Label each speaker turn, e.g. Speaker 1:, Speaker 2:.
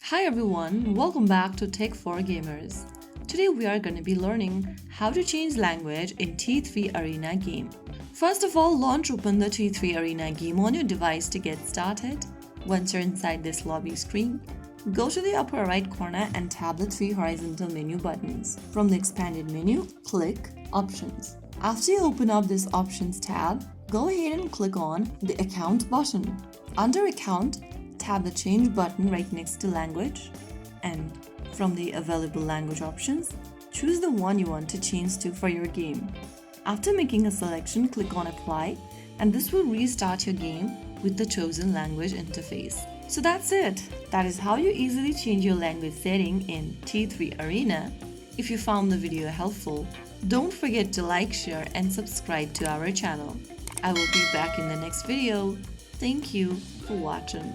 Speaker 1: Hi everyone, welcome back to Tech for Gamers. Today we are going to be learning how to change language in T3 Arena game. First of all, launch open the T3 Arena game on your device to get started. Once you're inside this lobby screen, go to the upper right corner and tap the three horizontal menu buttons. From the expanded menu, click Options. After you open up this Options tab, go ahead and click on the Account button. Under Account, tap the Change button right next to Language, and from the available language options, choose the one you want to change to for your game. After making a selection, click on Apply, and this will restart your game with the chosen language interface. So that's it. That is how you easily change your language setting in T3 Arena. If you found the video helpful, don't forget to like, share, and subscribe to our channel. I will be back in the next video. Thank you for watching.